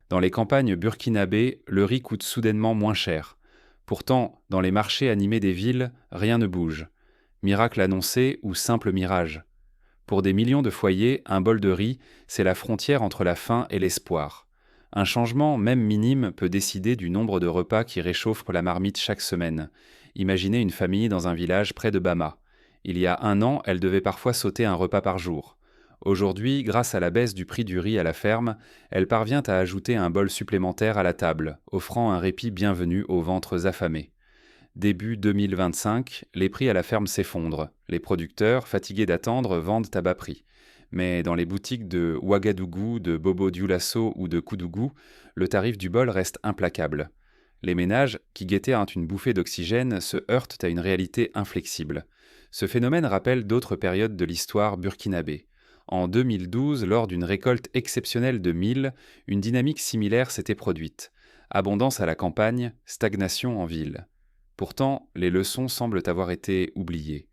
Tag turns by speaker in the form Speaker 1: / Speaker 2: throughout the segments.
Speaker 1: Dans les campagnes burkinabées, le riz coûte soudainement moins cher. Pourtant, dans les marchés animés des villes, rien ne bouge. Miracle annoncé ou simple mirage. Pour des millions de foyers, un bol de riz, c'est la frontière entre la faim et l'espoir. Un changement, même minime, peut décider du nombre de repas qui réchauffent la marmite chaque semaine. Imaginez une famille dans un village près de Bama. Il y a un an, elle devait parfois sauter un repas par jour. Aujourd'hui, grâce à la baisse du prix du riz à la ferme, elle parvient à ajouter un bol supplémentaire à la table, offrant un répit bienvenu aux ventres affamés. Début 2025, les prix à la ferme s'effondrent. Les producteurs, fatigués d'attendre, vendent à bas prix. Mais dans les boutiques de Ouagadougou, de Bobo Dioulasso ou de Koudougou, le tarif du bol reste implacable. Les ménages, qui guettaient une bouffée d'oxygène, se heurtent à une réalité inflexible. Ce phénomène rappelle d'autres périodes de l'histoire burkinabé. En 2012, lors d'une récolte exceptionnelle de mil, une dynamique similaire s'était produite. Abondance à la campagne, stagnation en ville. Pourtant, les leçons semblent avoir été oubliées.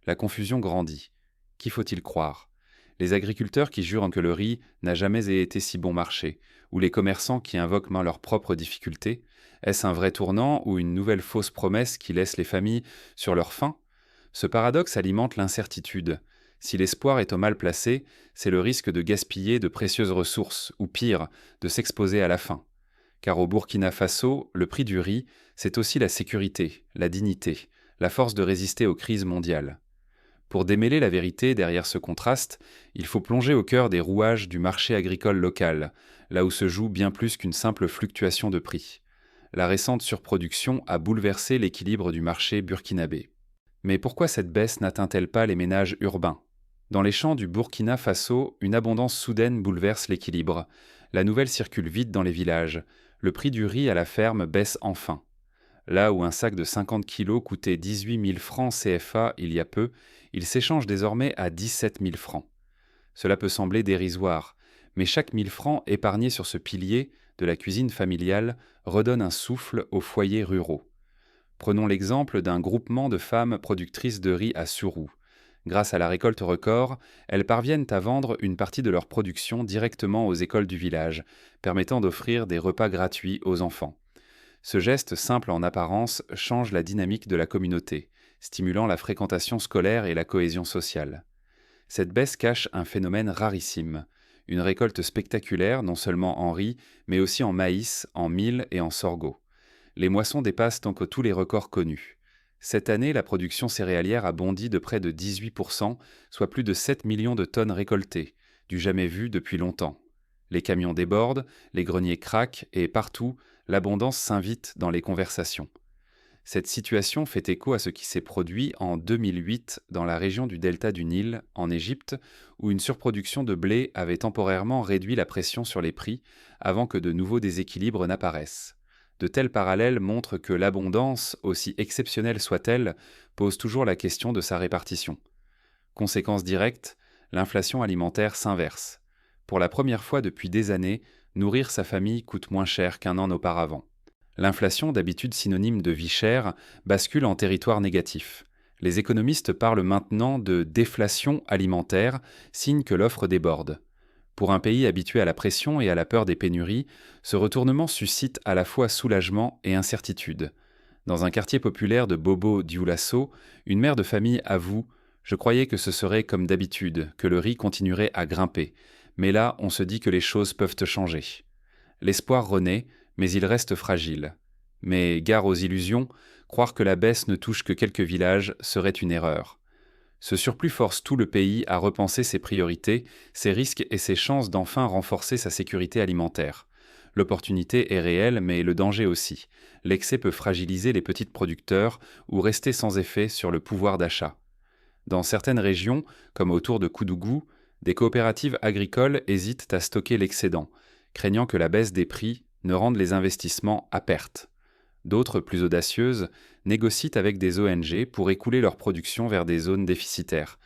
Speaker 1: La confusion grandit. Qui faut-il croire? Les agriculteurs qui jurent que le riz n'a jamais été si bon marché, ou les commerçants qui invoquent leurs propres difficultés? Est-ce un vrai tournant ou une nouvelle fausse promesse qui laisse les familles sur leur faim? Ce paradoxe alimente l'incertitude. Si l'espoir est au mal placé, c'est le risque de gaspiller de précieuses ressources, ou pire, de s'exposer à la faim. Car au Burkina Faso, le prix du riz, c'est aussi la sécurité, la dignité, la force de résister aux crises mondiales. Pour démêler la vérité derrière ce contraste, il faut plonger au cœur des rouages du marché agricole local, là où se joue bien plus qu'une simple fluctuation de prix. La récente surproduction a bouleversé l'équilibre du marché burkinabé. Mais pourquoi cette baisse n'atteint-elle pas les ménages urbains? Dans les champs du Burkina Faso, une abondance soudaine bouleverse l'équilibre. La nouvelle circule vite dans les villages. Le prix du riz à la ferme baisse enfin. Là où un sac de 50 kilos coûtait 18 000 francs CFA il y a peu, il s'échange désormais à 17 000 francs. Cela peut sembler dérisoire, mais chaque 1000 francs épargnés sur ce pilier de la cuisine familiale redonne un souffle aux foyers ruraux. Prenons l'exemple d'un groupement de femmes productrices de riz à Sourou. Grâce à la récolte record, elles parviennent à vendre une partie de leur production directement aux écoles du village, permettant d'offrir des repas gratuits aux enfants. Ce geste simple en apparence change la dynamique de la communauté, stimulant la fréquentation scolaire et la cohésion sociale. Cette baisse cache un phénomène rarissime, une récolte spectaculaire non seulement en riz, mais aussi en maïs, en mil et en sorgho. Les moissons dépassent donc tous les records connus. Cette année, la production céréalière a bondi de près de 18%, soit plus de 7 millions de tonnes récoltées, du jamais vu depuis longtemps. Les camions débordent, les greniers craquent et partout, l'abondance s'invite dans les conversations. Cette situation fait écho à ce qui s'est produit en 2008 dans la région du delta du Nil, en Égypte, où une surproduction de blé avait temporairement réduit la pression sur les prix avant que de nouveaux déséquilibres n'apparaissent. De tels parallèles montrent que l'abondance, aussi exceptionnelle soit-elle, pose toujours la question de sa répartition. Conséquence directe, l'inflation alimentaire s'inverse. Pour la première fois depuis des années, nourrir sa famille coûte moins cher qu'un an auparavant. L'inflation, d'habitude synonyme de vie chère, bascule en territoire négatif. Les économistes parlent maintenant de déflation alimentaire, signe que l'offre déborde. Pour un pays habitué à la pression et à la peur des pénuries, ce retournement suscite à la fois soulagement et incertitude. Dans un quartier populaire de Bobo Dioulasso, une mère de famille avoue « Je croyais que ce serait comme d'habitude, que le riz continuerait à grimper, mais là on se dit que les choses peuvent changer. » L'espoir renaît, mais il reste fragile. Mais gare aux illusions, croire que la baisse ne touche que quelques villages serait une erreur. Ce surplus force tout le pays à repenser ses priorités, ses risques et ses chances d'enfin renforcer sa sécurité alimentaire. L'opportunité est réelle, mais le danger aussi. L'excès peut fragiliser les petits producteurs ou rester sans effet sur le pouvoir d'achat. Dans certaines régions, comme autour de Koudougou, des coopératives agricoles hésitent à stocker l'excédent, craignant que la baisse des prix ne rende les investissements à perte. D'autres, plus audacieuses, négocient avec des ONG pour écouler leur production vers des zones déficitaires.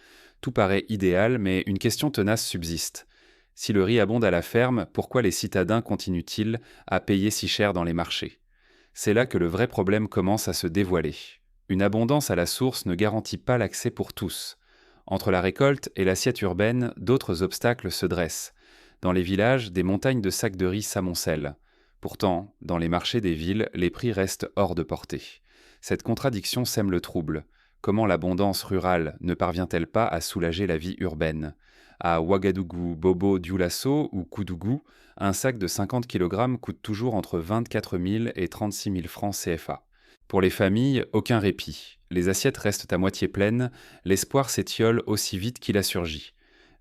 Speaker 1: Tout paraît idéal, mais une question tenace subsiste. Si le riz abonde à la ferme, pourquoi les citadins continuent-ils à payer si cher dans les marchés? C'est là que le vrai problème commence à se dévoiler. Une abondance à la source ne garantit pas l'accès pour tous. Entre la récolte et l'assiette urbaine, d'autres obstacles se dressent. Dans les villages, des montagnes de sacs de riz s'amoncellent. Pourtant, dans les marchés des villes, les prix restent hors de portée. Cette contradiction sème le trouble. Comment l'abondance rurale ne parvient-elle pas à soulager la vie urbaine? À Ouagadougou, Bobo, Dioulasso ou Koudougou, un sac de 50 kg coûte toujours entre 24 000 et 36 000 francs CFA. Pour les familles, aucun répit. Les assiettes restent à moitié pleines, l'espoir s'étiole aussi vite qu'il a surgi.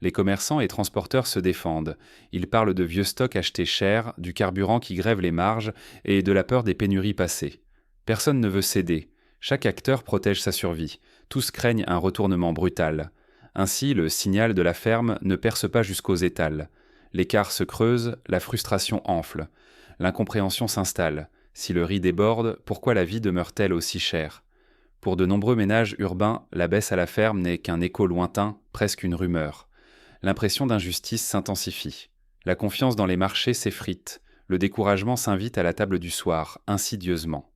Speaker 1: Les commerçants et transporteurs se défendent. Ils parlent de vieux stocks achetés cher, du carburant qui grève les marges et de la peur des pénuries passées. Personne ne veut céder. Chaque acteur protège sa survie. Tous craignent un retournement brutal. Ainsi, le signal de la ferme ne perce pas jusqu'aux étals. L'écart se creuse, la frustration enfle. L'incompréhension s'installe. Si le riz déborde, pourquoi la vie demeure-t-elle aussi chère? Pour de nombreux ménages urbains, la baisse à la ferme n'est qu'un écho lointain, presque une rumeur. L'impression d'injustice s'intensifie. La confiance dans les marchés s'effrite. Le découragement s'invite à la table du soir, insidieusement.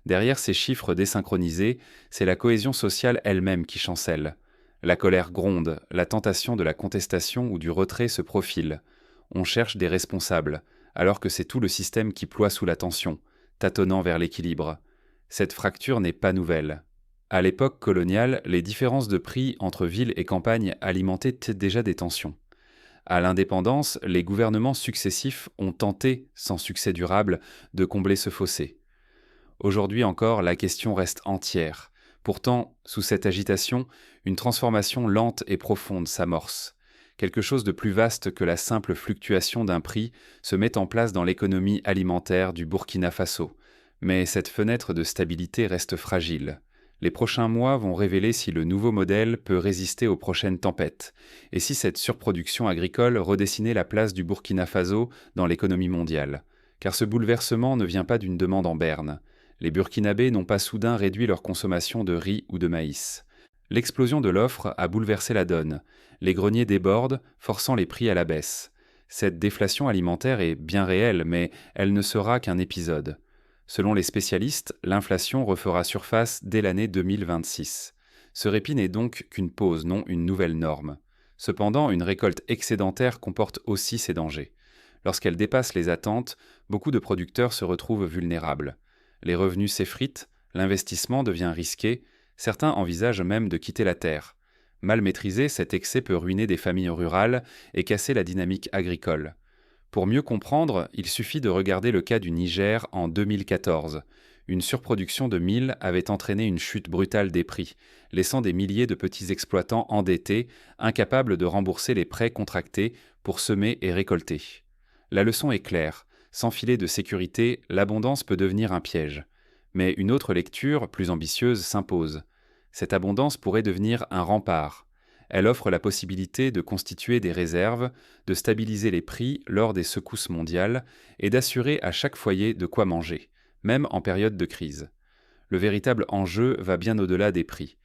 Speaker 1: Derrière ces chiffres désynchronisés, c'est la cohésion sociale elle-même qui chancelle. La colère gronde, la tentation de la contestation ou du retrait se profile. On cherche des responsables, alors que c'est tout le système qui ploie sous la tension, tâtonnant vers l'équilibre. Cette fracture n'est pas nouvelle. À l'époque coloniale, les différences de prix entre ville et campagne alimentaient déjà des tensions. À l'indépendance, les gouvernements successifs ont tenté, sans succès durable, de combler ce fossé. Aujourd'hui encore, la question reste entière. Pourtant, sous cette agitation, une transformation lente et profonde s'amorce. Quelque chose de plus vaste que la simple fluctuation d'un prix se met en place dans l'économie alimentaire du Burkina Faso. Mais cette fenêtre de stabilité reste fragile. Les prochains mois vont révéler si le nouveau modèle peut résister aux prochaines tempêtes, et si cette surproduction agricole redessinait la place du Burkina Faso dans l'économie mondiale. Car ce bouleversement ne vient pas d'une demande en berne. Les Burkinabés n'ont pas soudain réduit leur consommation de riz ou de maïs. L'explosion de l'offre a bouleversé la donne. Les greniers débordent, forçant les prix à la baisse. Cette déflation alimentaire est bien réelle, mais elle ne sera qu'un épisode. Selon les spécialistes, l'inflation refera surface dès l'année 2026. Ce répit n'est donc qu'une pause, non une nouvelle norme. Cependant, une récolte excédentaire comporte aussi ses dangers. Lorsqu'elle dépasse les attentes, beaucoup de producteurs se retrouvent vulnérables. Les revenus s'effritent, l'investissement devient risqué, certains envisagent même de quitter la terre. Mal maîtrisé, cet excès peut ruiner des familles rurales et casser la dynamique agricole. Pour mieux comprendre, il suffit de regarder le cas du Niger en 2014. Une surproduction de mil avait entraîné une chute brutale des prix, laissant des milliers de petits exploitants endettés, incapables de rembourser les prêts contractés pour semer et récolter. La leçon est claire. Sans filet de sécurité, l'abondance peut devenir un piège. Mais une autre lecture, plus ambitieuse, s'impose. Cette abondance pourrait devenir un rempart. Elle offre la possibilité de constituer des réserves, de stabiliser les prix lors des secousses mondiales et d'assurer à chaque foyer de quoi manger, même en période de crise. Le véritable enjeu va bien au-delà des prix.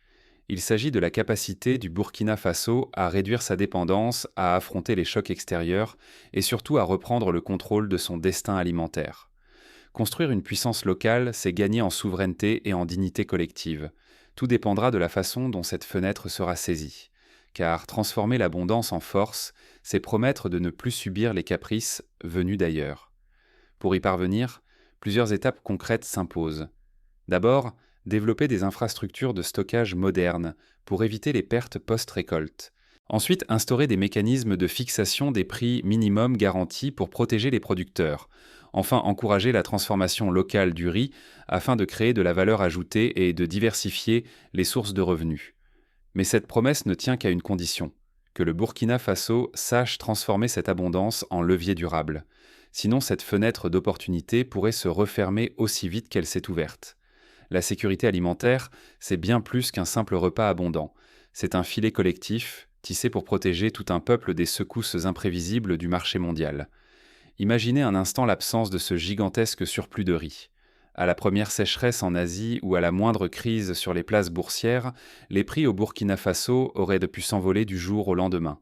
Speaker 1: Il s'agit de la capacité du Burkina Faso à réduire sa dépendance, à affronter les chocs extérieurs et surtout à reprendre le contrôle de son destin alimentaire. Construire une puissance locale, c'est gagner en souveraineté et en dignité collective. Tout dépendra de la façon dont cette fenêtre sera saisie. Car transformer l'abondance en force, c'est promettre de ne plus subir les caprices venus d'ailleurs. Pour y parvenir, plusieurs étapes concrètes s'imposent. D'abord, développer des infrastructures de stockage modernes pour éviter les pertes post-récolte. Ensuite, instaurer des mécanismes de fixation des prix minimums garantis pour protéger les producteurs. Enfin, encourager la transformation locale du riz afin de créer de la valeur ajoutée et de diversifier les sources de revenus. Mais cette promesse ne tient qu'à une condition, que le Burkina Faso sache transformer cette abondance en levier durable. Sinon, cette fenêtre d'opportunité pourrait se refermer aussi vite qu'elle s'est ouverte. La sécurité alimentaire, c'est bien plus qu'un simple repas abondant. C'est un filet collectif, tissé pour protéger tout un peuple des secousses imprévisibles du marché mondial. Imaginez un instant l'absence de ce gigantesque surplus de riz. À la première sécheresse en Asie ou à la moindre crise sur les places boursières, les prix au Burkina Faso auraient pu s'envoler du jour au lendemain.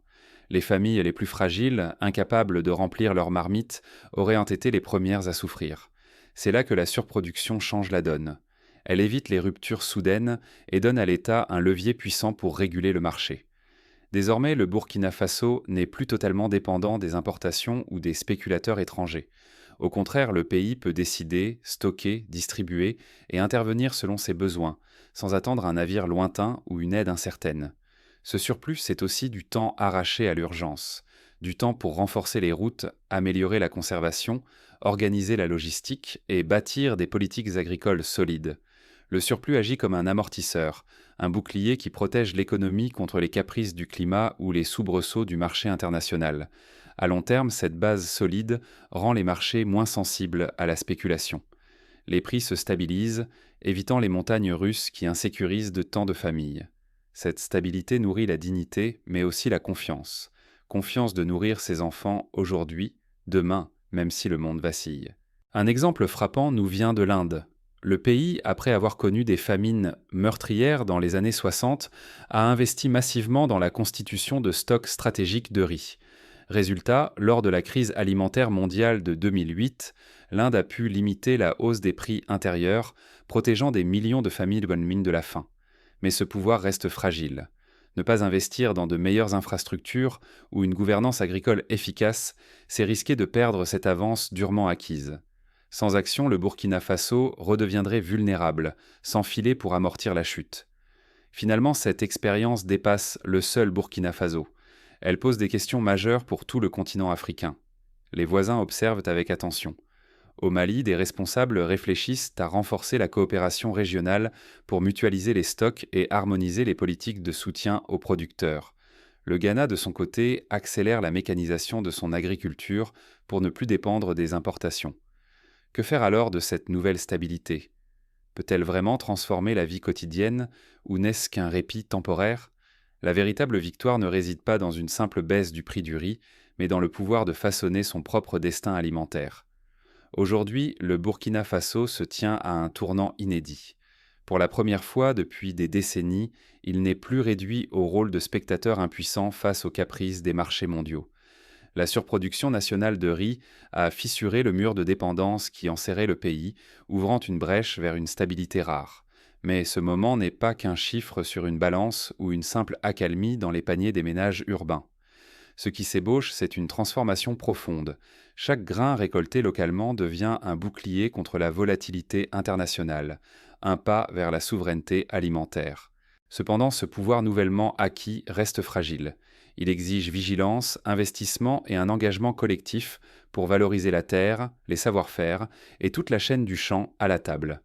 Speaker 1: Les familles les plus fragiles, incapables de remplir leurs marmites, auraient été les premières à souffrir. C'est là que la surproduction change la donne. Elle évite les ruptures soudaines et donne à l'État un levier puissant pour réguler le marché. Désormais, le Burkina Faso n'est plus totalement dépendant des importations ou des spéculateurs étrangers. Au contraire, le pays peut décider, stocker, distribuer et intervenir selon ses besoins, sans attendre un navire lointain ou une aide incertaine. Ce surplus, c'est aussi du temps arraché à l'urgence, du temps pour renforcer les routes, améliorer la conservation, organiser la logistique et bâtir des politiques agricoles solides. Le surplus agit comme un amortisseur, un bouclier qui protège l'économie contre les caprices du climat ou les soubresauts du marché international. À long terme, cette base solide rend les marchés moins sensibles à la spéculation. Les prix se stabilisent, évitant les montagnes russes qui insécurisent de tant de familles. Cette stabilité nourrit la dignité, mais aussi la confiance. Confiance de nourrir ses enfants aujourd'hui, demain, même si le monde vacille. Un exemple frappant nous vient de l'Inde. Le pays, après avoir connu des famines meurtrières dans les années 60, a investi massivement dans la constitution de stocks stratégiques de riz. Résultat, lors de la crise alimentaire mondiale de 2008, l'Inde a pu limiter la hausse des prix intérieurs, protégeant des millions de familles de bonne mine de la faim. Mais ce pouvoir reste fragile. Ne pas investir dans de meilleures infrastructures ou une gouvernance agricole efficace, c'est risquer de perdre cette avance durement acquise. Sans action, le Burkina Faso redeviendrait vulnérable, sans filet pour amortir la chute. Finalement, cette expérience dépasse le seul Burkina Faso. Elle pose des questions majeures pour tout le continent africain. Les voisins observent avec attention. Au Mali, des responsables réfléchissent à renforcer la coopération régionale pour mutualiser les stocks et harmoniser les politiques de soutien aux producteurs. Le Ghana, de son côté, accélère la mécanisation de son agriculture pour ne plus dépendre des importations. Que faire alors de cette nouvelle stabilité ? Peut-elle vraiment transformer la vie quotidienne ou n'est-ce qu'un répit temporaire ? La véritable victoire ne réside pas dans une simple baisse du prix du riz, mais dans le pouvoir de façonner son propre destin alimentaire. Aujourd'hui, le Burkina Faso se tient à un tournant inédit. Pour la première fois depuis des décennies, il n'est plus réduit au rôle de spectateur impuissant face aux caprices des marchés mondiaux. La surproduction nationale de riz a fissuré le mur de dépendance qui enserrait le pays, ouvrant une brèche vers une stabilité rare. Mais ce moment n'est pas qu'un chiffre sur une balance ou une simple accalmie dans les paniers des ménages urbains. Ce qui s'ébauche, c'est une transformation profonde. Chaque grain récolté localement devient un bouclier contre la volatilité internationale, un pas vers la souveraineté alimentaire. Cependant, ce pouvoir nouvellement acquis reste fragile. Il exige vigilance, investissement et un engagement collectif pour valoriser la terre, les savoir-faire et toute la chaîne du champ à la table.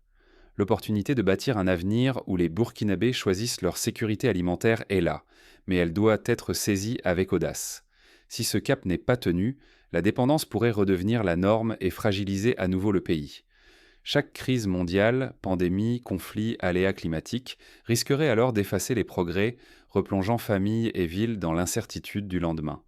Speaker 1: L'opportunité de bâtir un avenir où les Burkinabés choisissent leur sécurité alimentaire est là, mais elle doit être saisie avec audace. Si ce cap n'est pas tenu, la dépendance pourrait redevenir la norme et fragiliser à nouveau le pays. Chaque crise mondiale, pandémie, conflit, aléas climatiques, risquerait alors d'effacer les progrès, replongeant familles et villes dans l'incertitude du lendemain.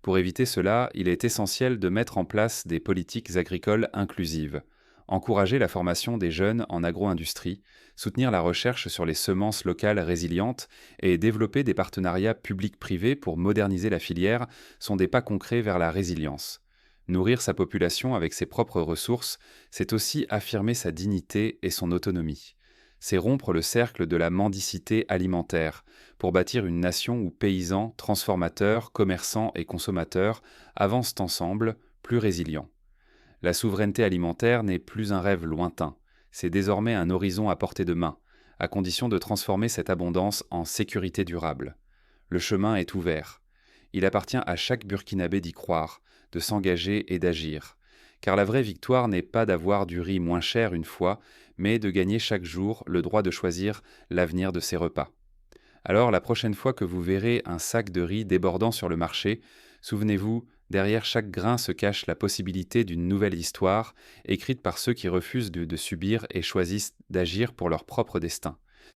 Speaker 1: Pour éviter cela, il est essentiel de mettre en place des politiques agricoles inclusives, encourager la formation des jeunes en agro-industrie, soutenir la recherche sur les semences locales résilientes et développer des partenariats publics-privés pour moderniser la filière sont des pas concrets vers la résilience. Nourrir sa population avec ses propres ressources, c'est aussi affirmer sa dignité et son autonomie. C'est rompre le cercle de la mendicité alimentaire pour bâtir une nation où paysans, transformateurs, commerçants et consommateurs avancent ensemble, plus résilients. La souveraineté alimentaire n'est plus un rêve lointain, c'est désormais un horizon à portée de main, à condition de transformer cette abondance en sécurité durable. Le chemin est ouvert. Il appartient à chaque Burkinabé d'y croire, de s'engager et d'agir. Car la vraie victoire n'est pas d'avoir du riz moins cher une fois, mais de gagner chaque jour le droit de choisir l'avenir de ses repas. Alors, la prochaine fois que vous verrez un sac de riz débordant sur le marché, souvenez-vous, derrière chaque grain se cache la possibilité d'une nouvelle histoire, écrite par ceux qui refusent de subir et choisissent d'agir pour leur propre destin.